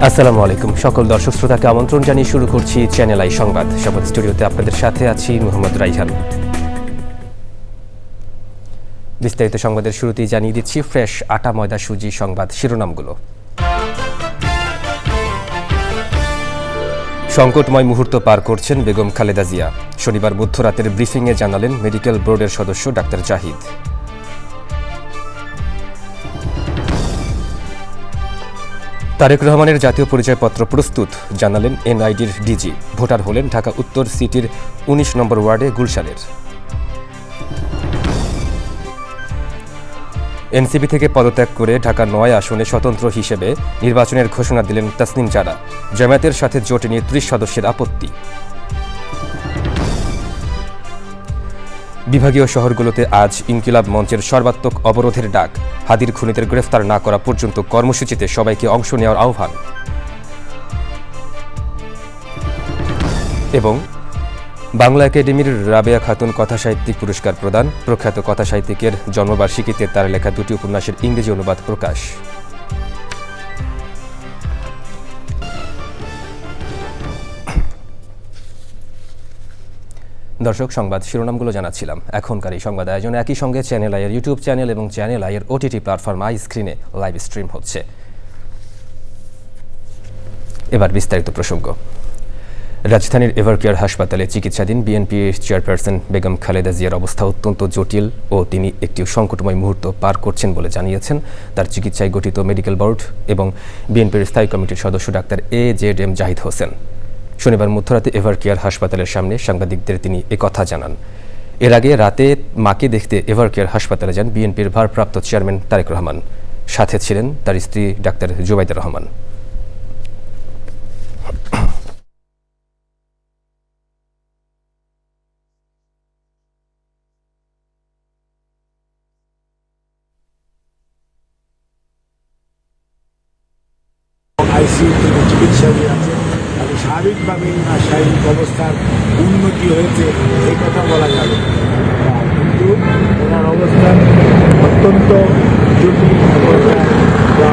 আসসালামু আলাইকুম সকল দর্শক শ্রোতাকে আমন্ত্রণ জানিয়ে শুরু করছি চ্যানেল আই সংবাদ। সংবাদ স্টুডিওতে আপনাদের সাথে আছি মোহাম্মদ রাইহান। বিস্তারিত সংবাদের শুরুতেই জানিয়ে দিচ্ছি ফ্রেশ আটা ময়দা সুজি সংবাদ শিরোনামগুলো। সংকটময় মুহূর্ত পার করছেন বেগম খালেদা জিয়া। শনিবার মধ্যরাতের ব্রিফিংয়ে জানালেন মেডিকেল বোর্ডের সদস্য ডাক্তার জাহিদ। তারেক রহমানের জাতীয় পরিচয়পত্র প্রস্তুত, জানালেন এনআইডির ডিজি। ভোটার হলেন ঢাকা উত্তর সিটির ১৯ নম্বর ওয়ার্ডে গুলশানের। এনসিপি থেকে পদত্যাগ করে ঢাকা ৯ আসনে স্বতন্ত্র হিসেবে নির্বাচনের ঘোষণা দিলেন তাসনিম জারা। জামায়াতের সাথে জোট নিয়ে ৩০ সদস্যের আপত্তি। বিভাগীয় শহরগুলোতে আজ ইনকিলাব মঞ্চের সর্বাত্মক অবরোধের ডাক। হাদির খুনিদের গ্রেফতার না করা পর্যন্ত কর্মসূচিতে সবাইকে অংশ নেওয়ার আহ্বান। এবং বাংলা একাডেমির রাবেয়া খাতুন কথাসাহিত্যিক পুরস্কার প্রদান। প্রখ্যাত কথাসাহিত্যিকের জন্মবার্ষিকীতে তার লেখা দুটি উপন্যাসের ইংরেজি অনুবাদ প্রকাশ। দর্শক, সংবাদ শিরোনামগুলো জানাচ্ছিলাম। এখনকার এই সংবাদ আয়োজনে একই সঙ্গে চ্যানেল আইয়ের ইউটিউব চ্যানেল এবং চ্যানেল আইয়ের ওটিটি প্ল্যাটফর্ম আই স্ক্রিনে লাইভ স্ট্রিম হচ্ছে। এবার বিস্তারিত প্রসঙ্গ। রাজধানীর এভারকেয়ার হাসপাতালে চিকিৎসাধীন বিএনপি চেয়ারপারসন বেগম খালেদা জিয়ার অবস্থা অত্যন্ত জটিল ও তিনি একটি সংকটময় মুহূর্ত পার করছেন বলে জানিয়েছেন তার চিকিৎসায় গঠিত মেডিকেল বোর্ড এবং বিএনপির স্থায়ী কমিটির সদস্য ডাক্তার এজেডএম জাহিদ হোসেন। শনিবার মধ্যরাতে এভারকেয়ার হাসপাতালের সামনে সাংবাদিকদের তিনি একথা জানান। এর আগে রাতে মাকে দেখতে এভারকেয়ার হাসপাতালে যান বিএনপির ভারপ্রাপ্ত চেয়ারম্যান তারেক রহমান। সাথে ছিলেন তার স্ত্রী ডাক্তার জুবাইদা রহমান। আইসিইউতে চিকিৎসাধীন আছে, তাহলে স্বাভাবিকভাবেই শারীরিক অবস্থার উন্নতি হয়েছে এই কথা বলা যাবে। কিন্তু ওনার অবস্থান অত্যন্ত জটিল বা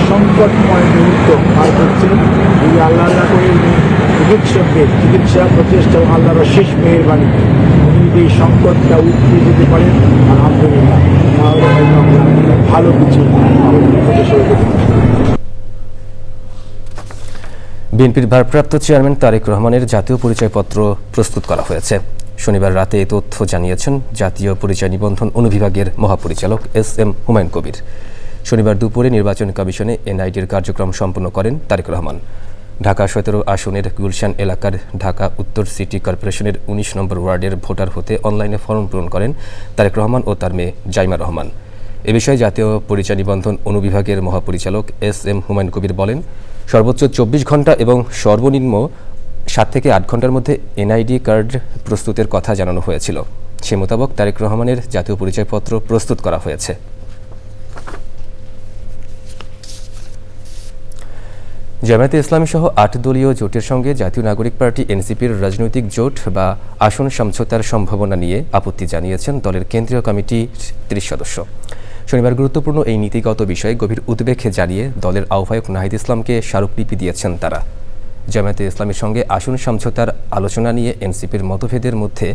সংকটময় মুহূর্ত পার করছেন। যদি আল্লাহ করে উনি চিকিৎসকদের চিকিৎসা প্রচেষ্টা আল্লাহর শেষ মেহেরবানিতে উনি যদি এই সংকটটা উঠিয়ে যেতে পারেন আলহামদুলিল্লাহ, তাহলে হয়তো আমরা ভালো কিছু বিএনপির ভারপ্রাপ্ত চেয়ারম্যান তারেক রহমানের জাতীয় পরিচয়পত্র প্রস্তুত করা হয়েছে। শনিবার রাতে এ তথ্য জানিয়েছেন জাতীয় পরিচয় নিবন্ধন অনুবিভাগের মহাপরিচালক এস.এম. হুমায়ুন কবির। শনিবার দুপুরে নির্বাচন কমিশনে এনআইডির কার্যক্রম সম্পন্ন করেন তারেক রহমান। ঢাকা ১৭ আসনের গুলশান এলাকার ঢাকা উত্তর সিটি কর্পোরেশনের ১৯ নম্বর ওয়ার্ডের ভোটার হতে অনলাইনে ফর্ম পূরণ করেন তারেক রহমান ও তার মেয়ে জাইমা রহমান। এ বিষয়ে জাতীয় পরিচয় নিবন্ধন অনুবিভাগের মহাপরিচালক এস.এম. হুমায়ুন কবির বলেন, সর্বোচ্চ ২৪ ঘন্টা এবং সর্বনিম্ন ৭ থেকে ৮ ঘন্টার মধ্যে এনআইডি কার্ড প্রস্তুতের কথা জানানো হয়েছিল। সে মোতাবেক তারেক রহমানের জাতীয় পরিচয়পত্র প্রস্তুত করা হয়েছে। জামায়াতে ইসলামী সহ ৮ দলীয় জোটের সঙ্গে জাতীয় নাগরিক পার্টি এনসিপির রাজনৈতিক জোট বা আসন সমঝোতার সম্ভাবনা নিয়ে আপত্তি জানিয়েছেন দলের কেন্দ্রীয় কমিটির ৩০ সদস্য। শনিবার গুরুত্বপূর্ণ এই নীতিগত বিষয়ে গভীর উদ্বেগ জানিয়ে দলের আহ্বায়ক নাহিদ ইসলামকে স্মারকলিপি দিয়েছেন তারা। জামায়াতে ইসলামীর সঙ্গে আসন সমঝোতার আলোচনা নিয়ে এনসিপির মতভেদের মধ্যে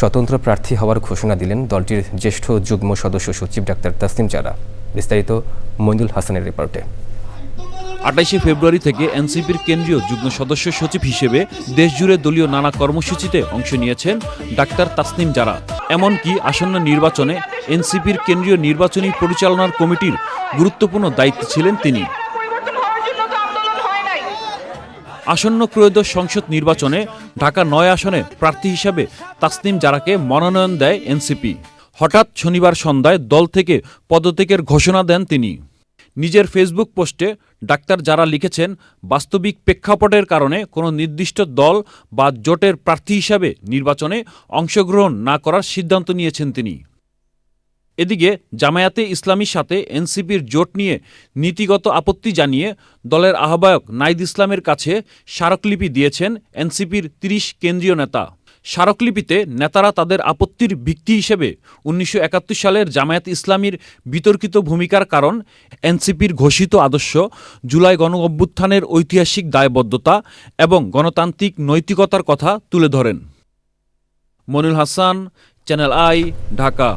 স্বতন্ত্র প্রার্থী হওয়ার ঘোষণা দিলেন দলটির জ্যেষ্ঠ যুগ্ম সদস্য সচিব ডাক্তার তাসনিম জারা। বিস্তারিত মইনুল হাসানের রিপোর্টে। ২৮ ফেব্রুয়ারি থেকে এনসিপির কেন্দ্রীয় যুগ্ম সদস্য সচিব হিসেবে দেশজুড়ে দলীয় নানা কর্মসূচিতে অংশ নিয়েছেন ডাক্তার তাসনিম জারা। এমনকি আসন্ন নির্বাচনে এনসিপির কেন্দ্রীয় নির্বাচনী পরিচালনার কমিটির গুরুত্বপূর্ণ দায়িত্বে ছিলেন তিনি। আসন্ন ত্রয়োদশ সংসদ নির্বাচনে ঢাকা ৯ আসনে প্রার্থী হিসাবে তাসনিম জারাকে মনোনয়ন দেয় এনসিপি। হঠাৎ শনিবার সন্ধ্যায় দল থেকে পদত্যাগের ঘোষণা দেন তিনি। নিজের ফেসবুক পোস্টে ডাক্তার জারা লিখেছেন, বাস্তবিক প্রেক্ষাপটের কারণে কোনো নির্দিষ্ট দল বা জোটের প্রার্থী হিসাবে নির্বাচনে অংশগ্রহণ না করার সিদ্ধান্ত নিয়েছেন তিনি। এদিকে জামায়াতে ইসলামীর সাথে এনসিপির জোট নিয়ে নীতিগত আপত্তি জানিয়ে দলের আহ্বায়ক নাহিদ ইসলামের কাছে স্মারকলিপি দিয়েছেন এনসিপির ৩০ কেন্দ্রীয় নেতা। স্মারকলিপিতে নেতারা তাদের আপত্তির ভিত্তি হিসেবে ১৯৭১ সালের জামায়াত ইসলামীর বিতর্কিত ভূমিকার কারণ, এনসিপির ঘোষিত আদর্শ, জুলাই গণঅভ্যুত্থানের ঐতিহাসিক দায়বদ্ধতা এবং গণতান্ত্রিক নৈতিকতার কথা তুলে ধরেন। মনিরুল হাসান, চ্যানেল আই, ঢাকা।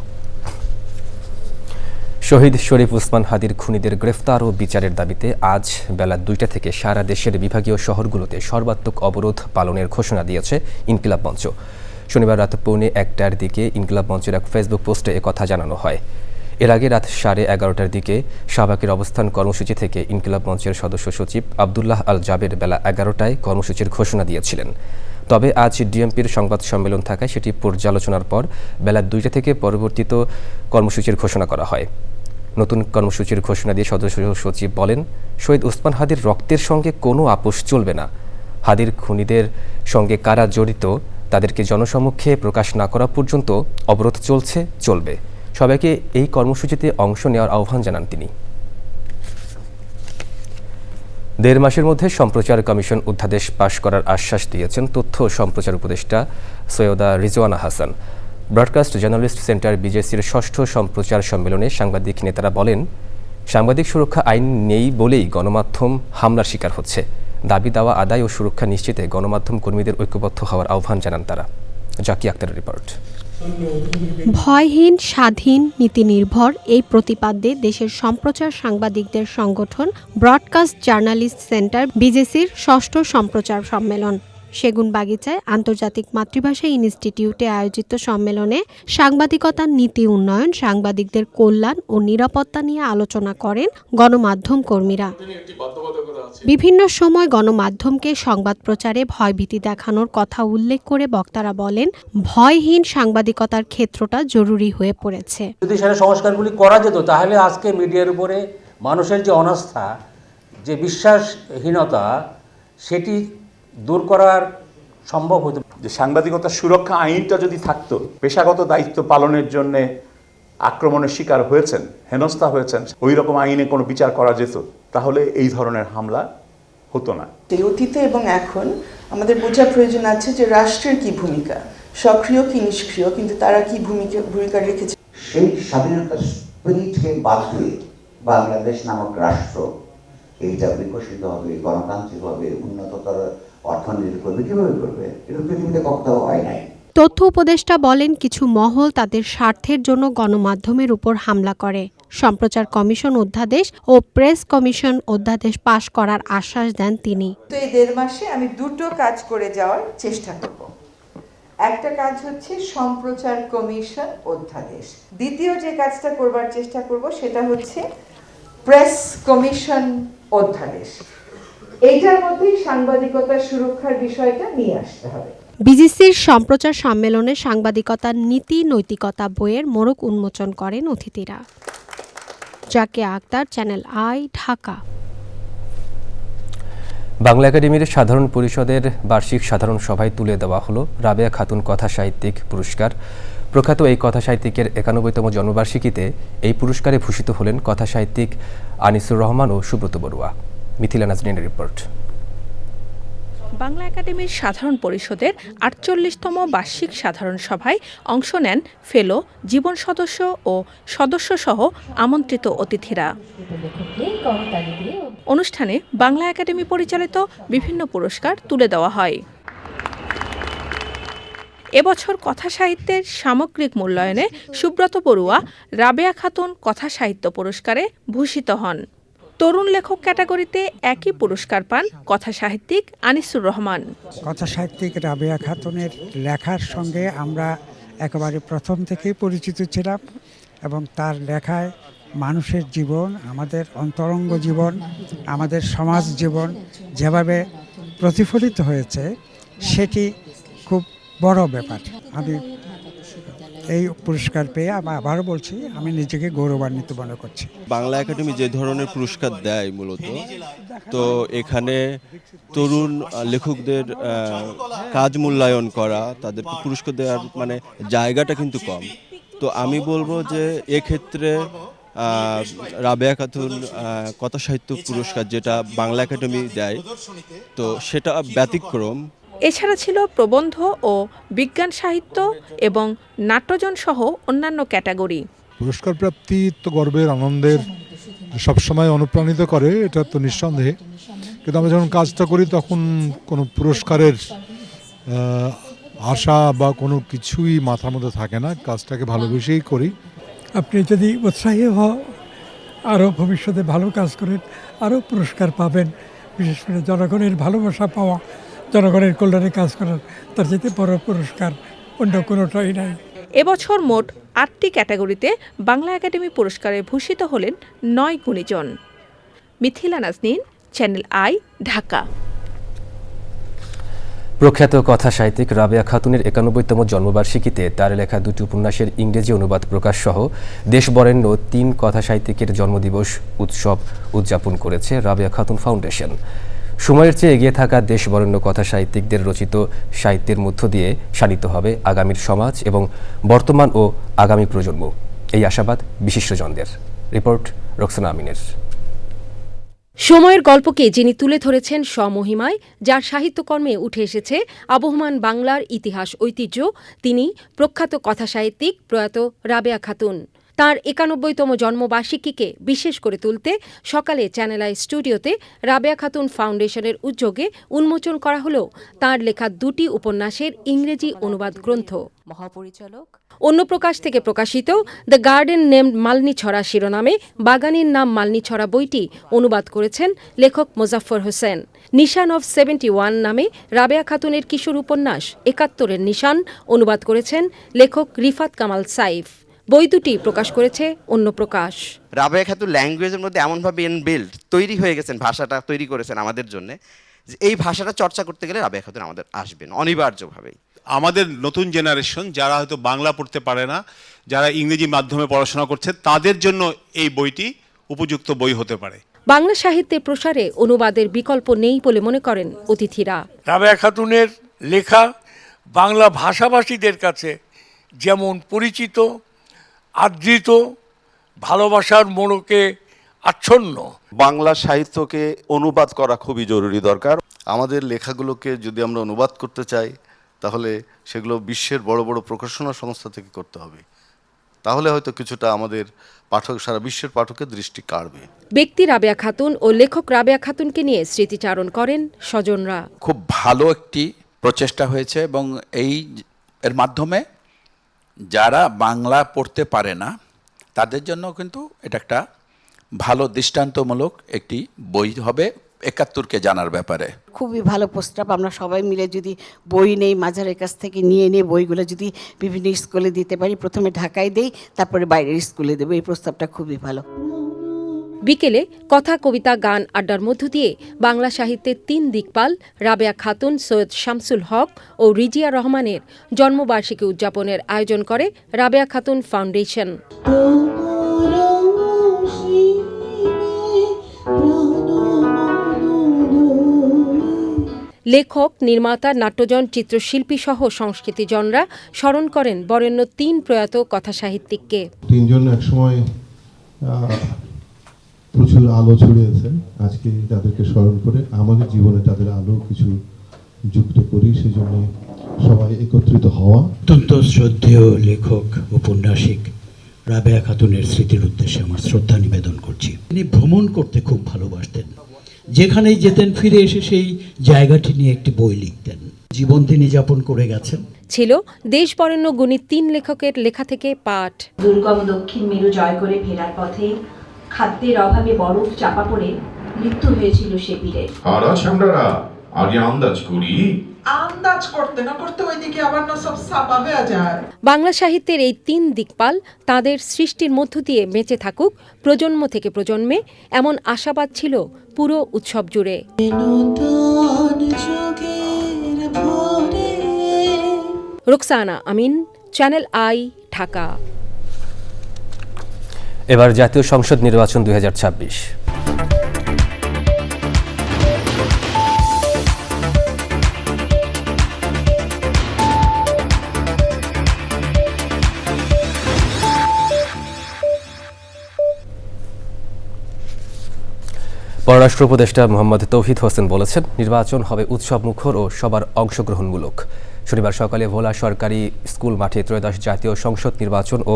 শহীদ শরীফ ওসমান হাদির খুনিদের গ্রেফতার ও বিচারের দাবিতে আজ বেলা ২টা থেকে সারা দেশের বিভাগীয় শহরগুলোতে সর্বাত্মক অবরোধ পালনের ঘোষণা দিয়েছে ইনকিলাব মঞ্চ। শনিবার রাত ১:১০টার দিকে ইনকিলাব মঞ্চের এক ফেসবুক পোস্টে একথা জানানো হয়। এর আগে রাত ১১:৩০টার দিকে শাহবাগের অবস্থান কর্মসূচি থেকে ইনকিলাব মঞ্চের সদস্য সচিব আবদুল্লাহ আল জাবের বেলা ১১টায় কর্মসূচির ঘোষণা দিয়েছিলেন। তবে আজ ডিএমপির সংবাদ সম্মেলন থাকায় সেটি পর্যালোচনার পর বেলা ২টা থেকে পরিবর্তিত কর্মসূচির ঘোষণা করা হয়। নতুন কর্মসূচির ঘোষণা দিয়ে সদস্য সচিব বলেন, শহীদ ওসমান হাদির রক্তের সঙ্গে কোনো আপোষ চলবে না। হাদির খুনিদের সঙ্গে কারা জড়িত তাদেরকে জনসমক্ষে প্রকাশ না করা পর্যন্ত অবরোধ চলবে। সবাইকে এই কর্মসূচিতে অংশ নেওয়ার আহ্বান জানান তিনি। ১.৫ মাসের মধ্যে সম্প্রচার কমিশন অধ্যাদেশ পাশ করার আশ্বাস দিয়েছেন তথ্য ও সম্প্রচার উপদেষ্টা Syeda Rizwana Hasan. Broadcast journalist centre বিজেসির ৬ষ্ঠ সম্প্রচার সম্মেলনে সাংবাদিক নেতারা বলেন, সাংবাদিক সুরক্ষা আইন নেই বলেই গণমাধ্যম হামলার শিকার হচ্ছে। দাবি দাওয়া আদায় ও সুরক্ষা নিশ্চিতে গণমাধ্যম কর্মীদের ঐক্যবদ্ধ হওয়ার আহ্বান জানান তারা। জাকি আক্তারের রিপোর্ট। ভয়হীন, স্বাধীন, নীতিনির্ভর এই প্রতিপাদ্যে দেশের সম্প্রচার সাংবাদিকদের সংগঠন ব্রডকাস্ট জার্নালিস্ট সেন্টার বিজেসির ৬ষ্ঠ সম্প্রচার সম্মেলন সেগুনবাগিচায় আন্তর্জাতিক মাতৃভাষা ইনস্টিটিউটে আয়োজিত সম্মেলনে সাংবাদিকতার নীতি উন্নয়ন, সাংবাদিকদের কল্যাণ ও নিরাপত্তা নিয়ে আলোচনা করেন গণমাধ্যম কর্মীরা। বিভিন্ন সময় গণমাধ্যমকে সংবাদ প্রচারে ভয়ভীতি দেখানোর কথা উল্লেখ করে বক্তারা বলেন, ভয়হীন সাংবাদিকতার ক্ষেত্রটা জরুরি হয়ে পড়েছে। যদি সেটা সংস্কারগুলি করা যেত তাহলে আজকে মিডিয়ার উপরে মানুষের যে অনাস্থা, যে বিশ্বাসহীনতা, সেটি দূর করার সম্ভব হতো। যে সাংবাদিকতার সুরক্ষা আইনটা যদি থাকতো, পেশাগত দায়িত্ব পালনের জন্য আক্রমণের শিকার হয়েছেন, হেনস্থা হয়েছেন, ওই রকম আইনে কোনো বিচার করা যেত, তাহলে এই ধরনের হামলা হতো না। এই অতীতে এবং এখন আমাদের বোঝার প্রয়োজন আছে যে রাষ্ট্রের কি ভূমিকা, সক্রিয় কি নিষ্ক্রিয়, কিন্তু তারা কি ভূমিকা রেখেছে। সেই স্বাধীনতার স্পিরিটকে বাদ দিয়ে বাংলাদেশ নামক রাষ্ট্র এইটা বিকশিত হবে, গণতান্ত্রিক হবে, উন্নততর অর্থনীতি করবে, কিভাবে করবে? এটা পৃথিবীতে কখনো হয় নাই। তথ্য উপদেষ্টা বলেন, কিছু মহল তাদের স্বার্থের জন্য গণমাধ্যমের উপর হামলা করে। সম্প্রচার কমিশন অধ্যাদেশ ও প্রেস কমিশন অধ্যাদেশ পাশ করার আশ্বাস দেন তিনি। তো এই ১.৫ মাসে আমি দুটো কাজ করে যাওয়ার চেষ্টা করব। একটা কাজ হচ্ছে সম্প্রচার কমিশন অধ্যাদেশ, দ্বিতীয় যে কাজটা করবার চেষ্টা করব সেটা হচ্ছে প্রেস কমিশন অধ্যাদেশ। এইটার মধ্যেই সাংবাদিকতার সুরক্ষার বিষয়টা নিয়ে আসতে হবে। বিজিসির সম্প্রচার সম্মেলনে সাংবাদিকতার নীতি নৈতিকতা বইয়ের মোড়ক উন্মোচন করেন অতিথিরা। জাকি আক্তার, চ্যানেল আই, ঢাকা। বাংলা একাডেমির সাধারণ পরিষদের বার্ষিক সাধারণ সভায় তুলে দেওয়া হলো রাবেয়া খাতুন কথা সাহিত্যিক পুরস্কার। প্রখ্যাত এই কথা সাহিত্যিকের ৯১তম জন্মবার্ষিকীতে এই পুরস্কারে ভূষিত হলেন কথা সাহিত্যিক আনিসুর রহমান ও সুব্রত বড়ুয়া। মিথিলা নাজরিনের রিপোর্ট। বাংলা একাডেমির সাধারণ পরিষদের ৪৮তম বার্ষিক সাধারণ সভায় অংশ নেন ফেলো, জীবন সদস্য ও সদস্যসহ আমন্ত্রিত অতিথিরা। অনুষ্ঠানে বাংলা একাডেমি পরিচালিত বিভিন্ন পুরস্কার তুলে দেওয়া হয়। এবছর কথা সাহিত্যের সামগ্রিক মূল্যায়নে সুব্রত বড়ুয়া রাবেয়া খাতুন কথা সাহিত্য পুরস্কারে ভূষিত হন। তরুণ লেখক ক্যাটাগরিতে একই পুরস্কার পান কথা সাহিত্যিক আনিসুর রহমান। কথা সাহিত্যিক রাবেয়া খাতুনের লেখার সঙ্গে আমরা একেবারে প্রথম থেকেই পরিচিত ছিলাম এবং তার লেখায় মানুষের জীবন, আমাদের অন্তরঙ্গ জীবন, আমাদের সমাজ জীবন যেভাবে প্রতিফলিত হয়েছে সেটি খুব বড় ব্যাপার। আমি এই পুরস্কার পেয়ে আবারও বলছি, আমি নিজেকে গৌরবান্বিত মনে করছি। বাংলা একাডেমি যে ধরনের পুরস্কার দেয় মূলত, তো এখানে তরুণ লেখকদের কাজ মূল্যায়ন করা, তাদেরকে পুরস্কার দেওয়ার মানে জায়গাটা কিন্তু কম। তো আমি বলবো যে এক্ষেত্রে রাবেয়া খাতুন কথা সাহিত্য পুরস্কার যেটা বাংলা একাডেমি দেয়, তো সেটা ব্যতিক্রম। এছাড়া ছিল প্রবন্ধ ও বিজ্ঞান সাহিত্য এবং নাট্যজন সহ অন্যান্য ক্যাটাগরি। পুরস্কার প্রাপ্তি তো গর্বের, আনন্দের, সবসময় অনুপ্রাণিত করে, এটা তো নিঃসন্দেহে। কিন্তু আমরা যখন কাজটা করি তখন কোনো পুরস্কারের আশা বা কোনো কিছুই মাথার মধ্যে থাকে না, কাজটাকে ভালোবেসেই করি। আপনি যদি উৎসাহী হন, আরও ভবিষ্যতে ভালো কাজ করেন, আরও পুরস্কার পাবেন। বিশেষ করে জনগণের ভালোবাসা পাওয়া, জনগণের কল্যাণে কাজ করার, তার যেতে বড় পুরস্কার অন্য কোনোটাই নাই। এবছর মোট 8টি ক্যাটাগরিতে বাংলা একাডেমি পুরস্কারে ভূষিত হলেন 9 গুণীজন। মিথিলা নাজনীন, চ্যানেল আই, ঢাকা। প্রখ্যাত কথা সাহিত্যিক রাবেয়া খাতুনের 91তম জন্মবার্ষিকীতে তার লেখা 2টি উপন্যাসের ইংরেজি অনুবাদ প্রকাশ সহ দেশবরেণ্য 3 কথা সাহিত্যিকের জন্মদিবস উৎসব উদযাপন করেছে রাবেয়া খাতুন ফাউন্ডেশন। সময়ের চেয়ে এগিয়ে থাকা দেশবরেণ্য কথা সাহিত্যিকদের রচিত সাহিত্যের মধ্য দিয়ে শানিত হবে আগামীর সমাজ এবং বর্তমান ও আগামী প্রজন্ম, এই আশাবাদ বিশিষ্টজনদের। রিপোর্ট রোকসানা আমিনের। সময়ের গল্পকে যিনি তুলে ধরেছেন স্বমহিমায়, যার সাহিত্যকর্মে উঠে এসেছে আবহমান বাংলার ইতিহাস ঐতিহ্য, তিনি প্রখ্যাত কথাসাহিত্যিক প্রয়াত রাবেয়া খাতুন। তাঁর 91তম জন্মবার্ষিকীকে বিশেষ করে তুলতে সকালে চ্যানেল আই স্টুডিওতে রাবেয়া খাতুন ফাউন্ডেশনের উদ্যোগে উন্মোচন করা হল তাঁর লেখা 2টি উপন্যাসের ইংরেজি অনুবাদ গ্রন্থ। মহাপরিচালক অন্য প্রকাশ থেকে প্রকাশিত দ্য গার্ডেন নেমড মালনীছড়া শিরোনামে বাগানের নাম মালনীছড়া বইটি অনুবাদ করেছেন লেখক মোজাফফর হোসেন। নিশান অফ 71 নামে রাবেয়া খাতুনের কিশোর উপন্যাস 71-এর নিশান অনুবাদ করেছেন লেখক রিফাত কামাল সাইফ। বই দুটি প্রকাশ করেছে অন্য প্রকাশ। রাবেয়া খাতুন ল্যাঙ্গুয়েজের মধ্যে এমনভাবে ইনবিল্ড তৈরি হয়ে গেছেন, ভাষাটা তৈরি করেছেন আমাদের জন্য, যে এই ভাষাটা চর্চা করতে গেলে রাবেয়া খাতুন আমাদের আসবেন অনিবার্যভাবেই। আমাদের নতুন জেনারেশন যারা হয়তো বাংলা পড়তে পারে না, যারা ইংরেজি মাধ্যমে পড়াশোনা করছে, তাদের জন্য এই বইটি উপযুক্ত বই হতে পারে। বাংলা সাহিত্যের প্রসারে অনুবাদের বিকল্প নেই বলে মনে করেন অতিথিরা। রাবেয়া খাতুনের লেখা বাংলা ভাষাভাষীদের কাছে যেমন পরিচিত, আদৃত, ভালোবাসার মোড়কে আচ্ছন্ন। বাংলা সাহিত্যকে অনুবাদ করা খুবই জরুরি দরকার। আমাদের লেখাগুলোকে যদি আমরা অনুবাদ করতে চাই তাহলে সেগুলো বিশ্বের বড় বড় প্রকাশনা সংস্থা থেকে করতে হবে, তাহলে হয়তো কিছুটা আমাদের পাঠক, সারা বিশ্বের পাঠকের দৃষ্টি কাড়বে। ব্যক্তি রাবেয়া খাতুন ও লেখক রাবেয়া খাতুনকে নিয়ে স্মৃতিচারণ করেন স্বজনরা। খুব ভালো একটি প্রচেষ্টা হয়েছে এবং এর মাধ্যমে যারা বাংলা পড়তে পারে না তাদের জন্য কিন্তু এটা একটা ভালো দৃষ্টান্তমূলক একটি বই হবে 71কে জানার ব্যাপারে। খুবই ভালো প্রস্তাব। আমরা সবাই মিলে যদি বই নেই মাঝারের কাছ থেকে নিয়ে বইগুলো যদি বিভিন্ন স্কুলে দিতে পারি, প্রথমে ঢাকায় দেই, তারপরে বাইরের স্কুলে দেবো, এই প্রস্তাবটা খুবই ভালো। বিকেলে কথা, কবিতা, গান আড্ডার মধ্য দিয়ে বাংলা সাহিত্যের 3 দিকপাল রাবেয়া খাতুন, সৈয়দ শামসুল হক ও রিজিয়া রহমানের জন্মবার্ষিকী উদযাপনের আয়োজন করে রাবেয়া খাতুন ফাউন্ডেশন। লেখক, নির্মাতা, নাট্যজন, চিত্রশিল্পী সহ সংস্কৃতিজনরা স্মরণ করেন বরেণ্য 3 প্রয়াত কথাসাহিত্যিককে। 3 জন একসময় প্রচুর আলো ছড়িয়েছেন। আজকে তাদেরকে স্মরণ করে আমাদের জীবনে তাদের আলো কিছু যুক্ত করি, সেজন্য সবাই একত্রিত হওয়া। অত্যন্ত শ্রদ্ধেয় লেখক ঔপন্যাসিক রাবেয়া খাতুনের স্মৃতির উদ্দেশ্যে আমার শ্রদ্ধা নিবেদন করছি। তিনি ভ্রমণ করতে খুব ভালোবাসতেন, যেখানেই যেতেন ফিরে এসে সেই জায়গাটি নিয়ে একটি বই লিখতেন। জীবন তিনি যাপন করে গেছেন। ছিল দেশবরেণ্য গুণী 3 লেখকের লেখা থেকে পাঠ। দুর্গম দক্ষিণ মেরু জয় করে ফেরার পথে খাদ্যের অভাবে বরফ চাপা পড়ে মৃত্যু হয়েছিল সে বীরে। আর আমরা আগে আন্দাজ করি, আন্দাজ করতে না করতে ওইদিকে আবার না সব ছাপা হয়ে যায়। বাংলা সাহিত্যের এই 3 দিকপাল তাদের সৃষ্টির মধ্য দিয়ে বেঁচে থাকুক প্রজন্ম থেকে প্রজন্মে, এমন আশাবাদ ছিল পুরো উৎসব জুড়ে। রোকসানা আমিন, চ্যানেল আই, ঢাকা। এবার জাতীয় সংসদ নির্বাচন 2026। পররাষ্ট্র উপদেষ্টা মোহাম্মদ তৌহিদ হোসেন বলেছেন, নির্বাচন হবে উৎসব মুখর ও সবার অংশগ্রহণমূলক। শনিবার সকালে ভোলা সরকারি স্কুল মাঠে ত্রয়োদশ জাতীয় সংসদ নির্বাচন ও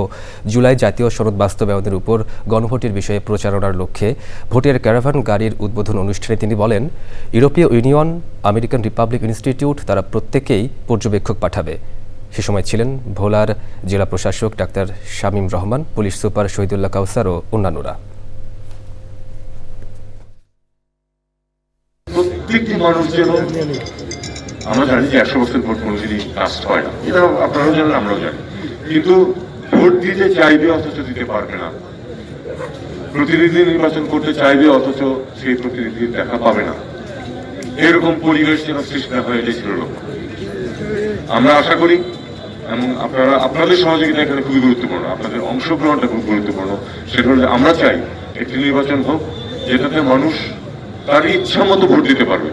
জুলাই জাতীয় সনদ বাস্তবায়নের উপর গণভোটের বিষয়ে প্রচারণার লক্ষ্যে ভোটের ক্যারাভান গাড়ির উদ্বোধন অনুষ্ঠানে তিনি বলেন, ইউরোপীয় ইউনিয়ন, আমেরিকান রিপাবলিক ইনস্টিটিউট তারা প্রত্যেকেই পর্যবেক্ষক পাঠাবে। সে সময় ছিলেন ভোলার জেলা প্রশাসক ডাক্তার শামীম রহমান, পুলিশ সুপার শহীদুল্লাহ কাউসার ও অন্যান্যরা। প্রত্যেকটি মানুষ যেন, আমরা জানি যে 100% ভোট কোনোদিনই কাস্ট হয় না, এটা আপনারাও জানেন, আমরাও জানি, কিন্তু ভোট দিতে চাইবে অথচ দিতে পারবে না, প্রতিনিধি নির্বাচন করতে চাইবে অথচ সেই প্রতিনিধির দেখা পাবে না, এরকম পরিবেশ যেন সৃষ্টি না হয়ে গেছিল। আমরা আশা করি এবং আপনাদের সহযোগিতা এখানে খুবই গুরুত্বপূর্ণ, আপনাদের অংশগ্রহণটা খুব গুরুত্বপূর্ণ। সেটা হলে আমরা চাই একটি নির্বাচন হোক যেটাতে মানুষ তার ইচ্ছা মতো ভোট দিতে পারবে।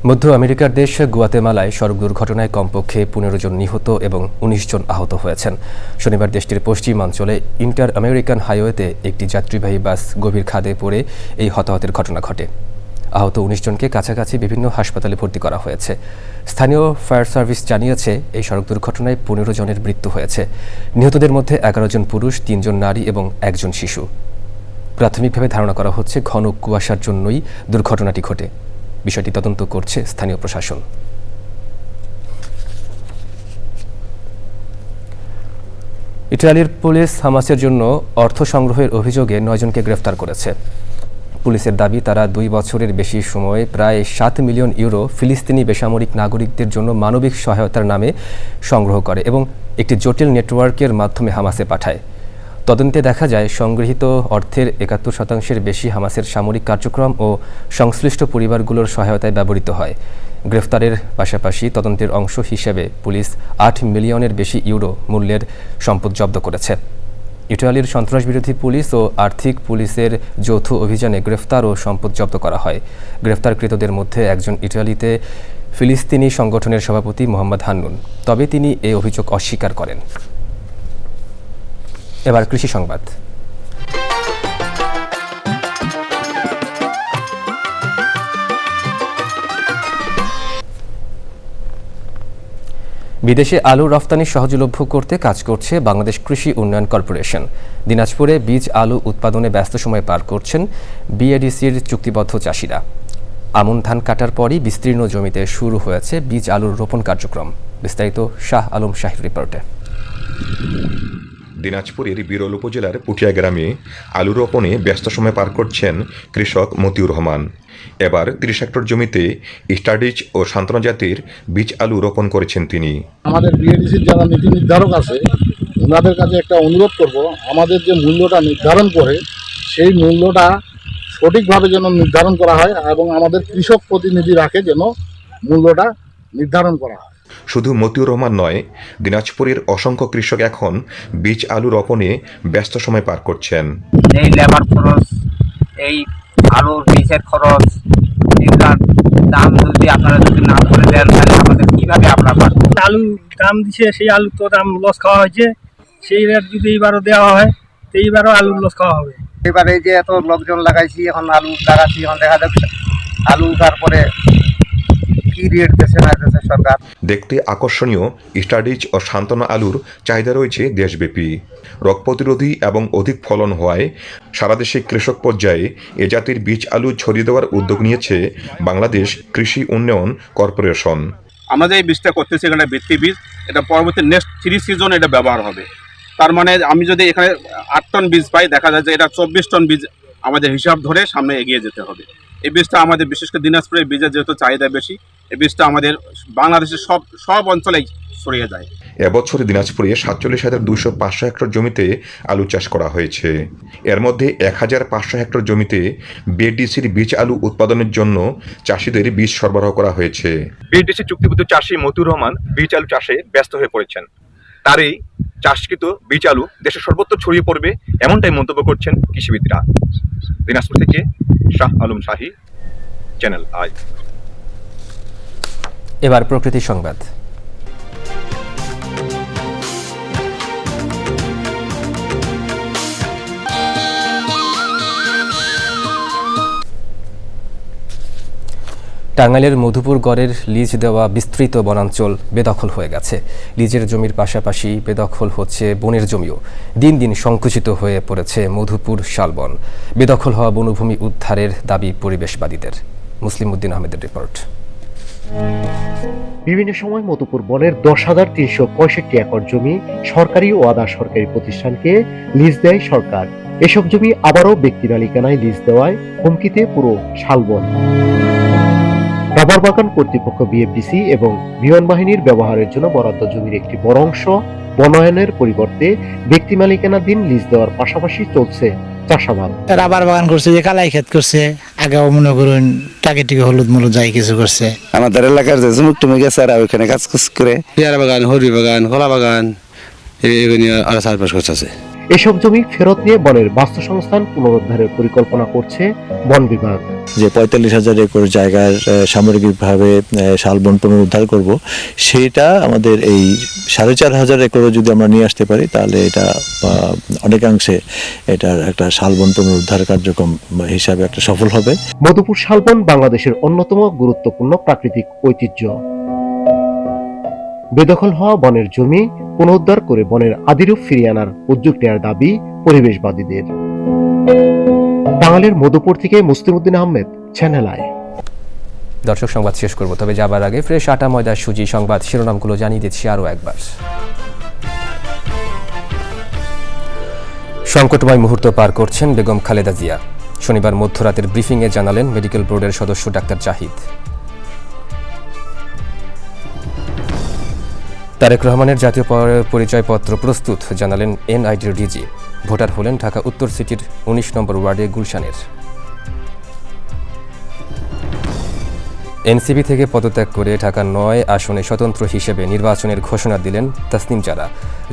মধ্য আমেরিকার দেশ গুয়াতেমালায় সড়ক দুর্ঘটনায় কমপক্ষে 15 জন নিহত এবং 19 জন আহত হয়েছেন। শনিবার দেশটির পশ্চিমাঞ্চলে ইন্টার আমেরিকান হাইওয়েতে একটি যাত্রীবাহী বাস গভীর খাদে পড়ে এই হতাহতের ঘটনা ঘটে। আহত 19 জনকে কাছাকাছি বিভিন্ন হাসপাতালে ভর্তি করা হয়েছে। স্থানীয় ফায়ার সার্ভিস জানিয়েছে, এই সড়ক দুর্ঘটনায় 15 জনের মৃত্যু হয়েছে। নিহতদের মধ্যে 11 জন পুরুষ, 3 জন নারী এবং 1 জন শিশু। প্রাথমিকভাবে ধারণা করা হচ্ছে ঘন কুয়াশার জন্যই দুর্ঘটনাটি ঘটে। বিষয়টি তদন্ত করছে স্থানীয় প্রশাসন। ইতালির পুলিশ হামাসের জন্য অর্থ সংগ্রহের অভিযোগে 9 জনকে গ্রেফতার করেছে। পুলিশের দাবি, তারা 2 বছরের বেশি সময়ে প্রায় 7 মিলিয়ন ইউরো ফিলিস্তিনি বেসামরিক নাগরিকদের জন্য মানবিক সহায়তার নামে সংগ্রহ করে এবং একটি জটিল নেটওয়ার্কের মাধ্যমে হামাসে পাঠায়। তদন্তে দেখা যায়, সংগৃহীত অর্থের 71% বেশি হামাসের সামরিক কার্যক্রম ও সংশ্লিষ্ট পরিবারগুলোর সহায়তায় ব্যবহৃত হয়। গ্রেফতারের পাশাপাশি তদন্তের অংশ হিসেবে পুলিশ 8 মিলিয়নের বেশি ইউরো মূল্যের সম্পদ জব্দ করেছে। ইটালির সন্ত্রাসবিরোধী পুলিশ ও আর্থিক পুলিশের যৌথ অভিযানে গ্রেফতার ও সম্পদ জব্দ করা হয়। গ্রেফতারকৃতদের মধ্যে একজন ইটালিতে ফিলিস্তিনি সংগঠনের সভাপতি মোহাম্মদ হান্নুন, তবে তিনি এই অভিযোগ অস্বীকার করেন। এবার কৃষি সংবাদ। বিদেশে আলু রফতানি সহজলভ্য করতে কাজ করছে বাংলাদেশ কৃষি উন্নয়ন কর্পোরেশন। দিনাজপুরে বীজ আলু উৎপাদনে ব্যস্ত সময় পার করছেন বিএডিসির চুক্তিবদ্ধ চাষিরা। আমন ধান কাটার পরই বিস্তীর্ণ জমিতে শুরু হয়েছে বীজ আলুর রোপণ কার্যক্রম। বিস্তারিত শাহ আলম শাহির রিপোর্টে। দিনাজপুরের বিরল উপজেলার পুটিয়া গ্রামে আলু রোপণে ব্যস্ত সময় পার করছেন কৃষক মতিউর রহমান। এবার 30 হেক্টর জমিতে স্টাডিজ ও সান্ত্বনা জাতের বীজ আলু রোপণ করেছেন তিনি। আমাদের বিএডিসির যারা নীতি নির্ধারক আছে, ওনাদের কাছে একটা অনুরোধ করব, আমাদের যে মূল্যটা নির্ধারণ করে সেই মূল্যটা সঠিকভাবে যেন নির্ধারণ করা হয় এবং আমাদের কৃষক প্রতিনিধি রাখে যেন মূল্যটা নির্ধারণ করা হয়। শুধু মতিউর রহমান নয়, দিনাজপুরের অসংখ্য কৃষক এখন বীজ আলু রোপণে ব্যস্ত সময় পার করছেন। এই লেবার খরচ, এই আলুর বীজের খরচ, এগুলার দাম যদি আপনারা যদি না করে দেন তাহলে আমাদের কিভাবে আমরা পারব? আলু দাম দিছে, সেই আলু তো দাম লস খাওয়া হয়েছে, সেই রেট যদি এইবারও দেওয়া হয় তো এইবারও আলুর লস খাওয়া হবে। এবারে যে এত লোকজন লাগাইছি, এখন আলু লাগাচ্ছি, এখন দেখা যাচ্ছে আলু তারপরে কি রেট দিচ্ছে না দিচ্ছে সরকার। দেখতে আকর্ষণীয় স্টাডিজ ও সান্ত্বনা আলুর চাহিদা রয়েছে দেশব্যাপী। রোগ প্রতিরোধী এবং অধিক ফলন হওয়ায় সারা দেশে কৃষক পর্যায়ে এ জাতির বীজ আলু ছড়িয়ে দেওয়ার উদ্যোগ নিয়েছে বাংলাদেশ কৃষি উন্নয়ন কর্পোরেশন। আমরা যে এই বীজটা করতেছি, এখানে ভিত্তি বীজ, এটা পরবর্তী নেক্সট 3 সিজন এটা ব্যবহার হবে। তার মানে আমি যদি এখানে 8 টন বীজ পাই, দেখা যায় যে এটা 24 টন বীজ আমাদের হিসাব ধরে সামনে এগিয়ে যেতে হবে। এই বীজটা আমাদের বিশেষ করে দিনাজপুরের বীজের যেহেতু চাহিদা বেশি, এই বীজটা আমাদের বাংলাদেশের সব অঞ্চলেই ছড়িয়ে যায়। এবছরে দিনাজপুরে 47,200 হেক্টর জমিতে আলু চাষ করা হয়েছে। এর মধ্যে 1,500 হেক্টর জমিতে বিএডিসির বীজ আলু উৎপাদনের জন্য চাষিদের বীজ সরবরাহ করা হয়েছে। বিএডিসি চুক্তিবদ্ধ চাষি মতিউর রহমান বীজ আলু চাষে ব্যস্ত হয়ে পড়েছেন। তার এই চাষকৃত বীজ আলু দেশের সর্বত্র ছড়িয়ে পড়বে, এমনটাই মন্তব্য করছেন কৃষিবিদরা। দিনাজপুর থেকে শাহ আলম শাহী, চ্যানেল আই। এবার প্রকৃতি সংবাদ। টাঙ্গাইলের মধুপুর গড়ের লিজ দেওয়া বিস্তৃত বনাঞ্চল বেদখল হয়ে গেছে। লিজের জমির পাশাপাশি বেদখল হচ্ছে বনের জমিও। দিন দিন সংকুচিত হয়ে পড়েছে মধুপুর শালবন। বেদখল হওয়া বনভূমি উদ্ধারের দাবি পরিবেশবাদীদের। মুসলিম উদ্দিন আহমেদের রিপোর্ট। বিভিন্ন সময় মধুপুর বনের 10,365 একর জমি সরকারি ও আধা সরকারি প্রতিষ্ঠানকে লিজ দেয় সরকার। এসব জমি আবারও ব্যক্তি মালিকানায় লিজ দেওয়ায় হুমকিতে পুরো শালবন। রাবার বাগান কর্তৃপক্ষ বিএফডিসি এবং বিমান বাহিনীর ব্যবহারের জন্য বরাদ্দ জমির একটি বড় অংশ বনায়নের পরিবর্তে ব্যক্তি মালিকানাধীন লিজ দেওয়ার পাশাপাশি চলছে চাষাবাদ। রাবার বাগান করছে, যে কালাই ক্ষেত করছে, আগেও মনে করুন টাকে টিকে হলুদ মলুদ যাই কিছু করছে। আমাদের এলাকার যে জমি টুমে গেছে আর ওইখানে কাজ করে পেয়ারা বাগান, হরি বাগান, কলা বাগান এগুলি আর চারপাশ করছে। এসব জমি ফেরত নিয়ে বনের বাস্তুসংস্থান পুনরুদ্ধারের পরিকল্পনা করছে বন বিভাগ। যে 45,000 একর জায়গার সামগ্রিকভাবে শালবন পুনরুদ্ধার করব, সেটা আমাদের এই 4,500 একরও যদি আমরা নিয়ে আসতে পারি তাহলে এটা অনেকাংশে এটার একটা শালবন পুনরুদ্ধার কার্যক্রম হিসাবে একটা সফল হবে। মধুপুর শালবন বাংলাদেশের অন্যতম গুরুত্বপূর্ণ প্রাকৃতিক ঐতিহ্য। বেদখল হওয়া বনের জমি পুনরুদ্ধার করে বনের আদিরূপ ফিরিয়ে আনার উদ্যোগ নেওয়ার দাবি পরিবেশবাদীদের। টাঙ্গাইলের মধুপুর থেকে মুসলিম উদ্দিন আহমেদ, চ্যানেল আই। দর্শক, সংবাদ শেষ করব, তবে যাবার আগে ফ্রেশ আটা ময়দা সুজি সংবাদ শিরোনামগুলো জানিয়ে দিচ্ছি আরও একবার। সংকটময় মুহূর্ত পার করছেন বেগম খালেদা জিয়া। শনিবার মধ্যরাতের ব্রিফিংয়ে জানালেন মেডিকেল বোর্ডের সদস্য ডাক্তার জাহিদ। তারেক রহমানের জাতীয় পরিচয়পত্র প্রস্তুত, জানালেন এনআইডির ডিজি। ভোটার হলেন ঢাকা উত্তর সিটির 19 নম্বর ওয়ার্ডে গুলশানের। এনসিপি থেকে পদত্যাগ করে ঢাকা 9 আসনে স্বতন্ত্র হিসেবে নির্বাচনের ঘোষণা দিলেন তাসনিম জারা।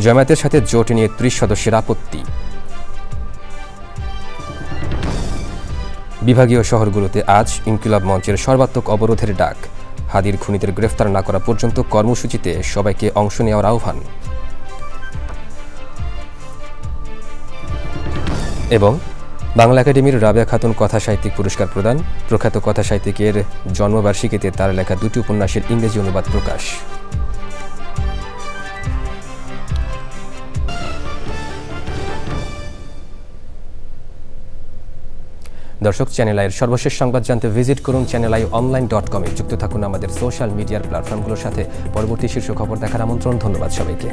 জামায়াতের সাথে জোট নিয়ে 30 সদস্যের আপত্তি। বিভাগীয় শহরগুলোতে আজ ইনকিলাব মঞ্চের সর্বাত্মক অবরোধের ডাক। হাদির খুনিদের গ্রেফতার না করা পর্যন্ত কর্মসূচিতে সবাইকে অংশ নেওয়ার আহ্বান। এবং বাংলা একাডেমির রাবেয়া খাতুন কথা সাহিত্যিক পুরস্কার প্রদান। প্রখ্যাত কথা সাহিত্যিকের জন্মবার্ষিকীতে তার লেখা 2টি উপন্যাসের ইংরেজি অনুবাদ প্রকাশ। দর্শক, চ্যানেল আইয়ের সর্বশেষ সংবাদ জানতে ভিজিট করুন channelionline.com এ। যুক্ত থাকুন আমাদের সোশ্যাল মিডিয়ার প্ল্যাটফর্মগুলোর সাথে। পরবর্তী শীর্ষ খবর দেখার আমন্ত্রণ। ধন্যবাদ সবাইকে।